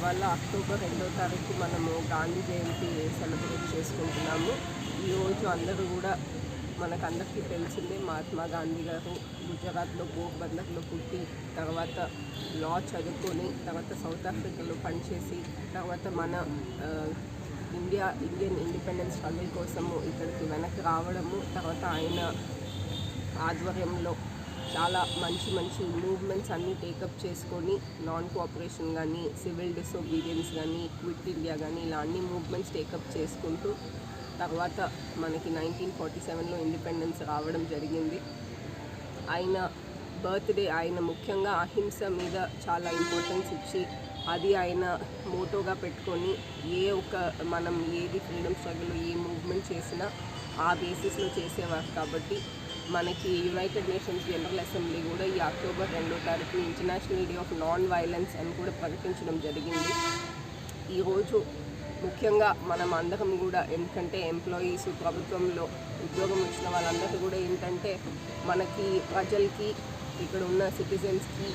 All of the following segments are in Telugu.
ఇవాళ అక్టోబర్ 2వ తారీఖు మనము గాంధీ జయంతి సెలబ్రేట్ చేసుకుంటున్నాము. ఈరోజు అందరూ కూడా మనకందరికీ తెలిసిందే, మహాత్మా గాంధీ గారు గుజరాత్లో పోర్బందర్లో పుట్టి తర్వాత లా చదువుకొని తర్వాత సౌత్ ఆఫ్రికాలో పనిచేసి తర్వాత మన ఇండియన్ ఇండిపెండెన్స్ స్ట్రగుల్ కోసము ఇక్కడికి వెనక్కి రావడము, తర్వాత ఆయన ఆధ్వర్యంలో చాలా మంచి మూవ్మెంట్స్ అన్నీ టేకప్ చేసుకొని నాన్ కోఆపరేషన్ కానీ, సివిల్ డిసోబీడియన్స్ కానీ, క్విట్ ఇండియా కానీ ఇలా అన్ని మూవ్మెంట్స్ టేకప్ చేసుకుంటూ తర్వాత మనకి 1947లో ఇండిపెండెన్స్ రావడం జరిగింది. ఆయన బర్త్డే ఆయన ముఖ్యంగా అహింస మీద చాలా ఇంపార్టెన్స్ ఇచ్చి అది ఆయన మోటోగా పెట్టుకొని మనం ఏది ఫ్రీడమ్ స్ట్రగుల్ ఏ మూవ్మెంట్ చేసినా ఆ బేసిస్లో చేసేవారు. కాబట్టి మనకి యునైటెడ్ నేషన్స్ జనరల్ అసెంబ్లీ కూడా ఈ అక్టోబర్ 2వ తారీఖుని international day of non violence అని కూడా ప్రకటించడం జరిగింది. ఈరోజు ముఖ్యంగా మనం అందరం కూడా ఎందుకంటే ఎంప్లాయీస్, ప్రభుత్వంలో ఉద్యోగం వచ్చిన వాళ్ళందరూ కూడా ఏంటంటే మనకి ప్రజలకి, ఇక్కడ ఉన్న సిటిజన్స్కి,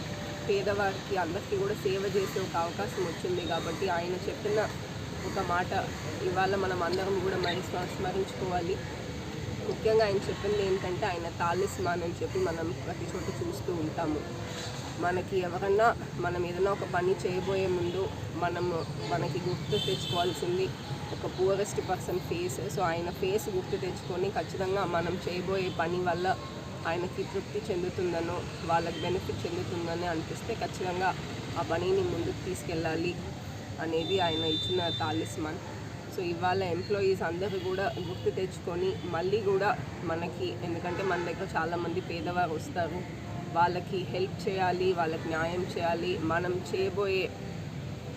పేదవారికి అందరికీ కూడా సేవ చేసే ఒక అవకాశం వచ్చింది. కాబట్టి ఆయన చెప్పిన ఒక మాట ఇవాళ మనం అందరం కూడా స్మరించుకోవాలి. ముఖ్యంగా ఆయన చెప్పింది ఏంటంటే ఆయన తాలిస్మాన్ అని చెప్పి మనం ప్రతి చోట చూస్తూ ఉంటాము. మనకి ఎవరన్నా మనం ఏదైనా ఒక పని చేయబోయే ముందు మనకి గుర్తు తెచ్చుకోవాల్సింది ఒక పూరెస్ట్ పర్సన్ ఫేస్. సో ఆయన ఫేస్ గుర్తు తెచ్చుకొని ఖచ్చితంగా మనం చేయబోయే పని వల్ల ఆయనకి తృప్తి చెందుతుందనో వాళ్ళకి బెనిఫిట్ చెందుతుందని అనిపిస్తే ఖచ్చితంగా ఆ పనిని ముందుకు తీసుకెళ్ళాలి అనేది ఆయన ఇచ్చిన తాలిస్మాన్. సో ఇవాళ ఎంప్లాయీస్ అందరూ కూడా గుర్తు తెచ్చుకొని మళ్ళీ కూడా మనకి, ఎందుకంటే మన దగ్గర చాలామంది పేదవారు వస్తారు, వాళ్ళకి హెల్ప్ చేయాలి, వాళ్ళకి న్యాయం చేయాలి. మనం చేయబోయే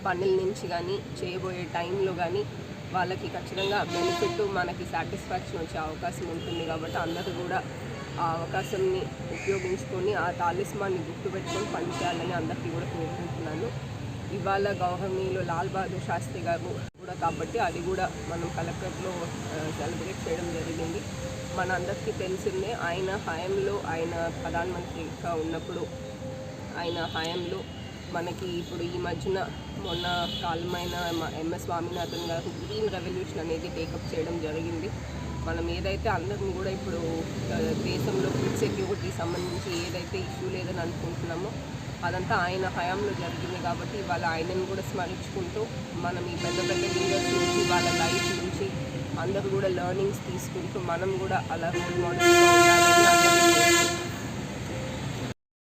పనుల నుంచి కానీ చేయబోయే టైంలో కానీ వాళ్ళకి ఖచ్చితంగా బెనిఫిట్, మనకి సాటిస్ఫాక్షన్ వచ్చే అవకాశం ఉంటుంది. కాబట్టి అందరూ కూడా ఆ అవకాశాన్ని ఉపయోగించుకొని ఆ తాలిస్మాన్ని గుర్తుపెట్టుకొని పనిచేయాలని అందరికీ కూడా కోరుకుంటున్నాను. ఇవాళ గౌరవనీయులు లాల్ బహదూర్ శాస్త్రి గారు కూడా కాబట్టి అది కూడా మనం కలెక్టరేట్లో సెలబ్రేట్ చేయడం జరిగింది. మన అందరికీ తెలిసిందే ఆయన హయాంలో, ఆయన ప్రధానమంత్రిగా ఉన్నప్పుడు ఆయన హయాంలో మనకి ఇప్పుడు ఈ మధ్యన మొన్న కాలమైన ఎంఎస్ స్వామినాథన్ గారు గ్రీన్ రెవల్యూషన్ అనేది టేకప్ చేయడం జరిగింది. మనం ఏదైతే అందరం కూడా ఇప్పుడు దేశంలో ఫుడ్ సెక్యూరిటీ సంబంధించి ఏదైతే ఇష్యూ లేదని అనుకుంటున్నామో అదంతా ఆయన హయాంలో జరిగింది. కాబట్టి ఇవాళ ఆయనను కూడా స్మరించుకుంటూ మనం ఈ పెద్ద లీడర్స్ నుంచి వాళ్ళ లైఫ్ నుంచి అందరూ కూడా లెర్నింగ్స్ తీసుకుంటూ మనం కూడా అలా రోల్ మోడల్గా ఉండాలని అందరికీ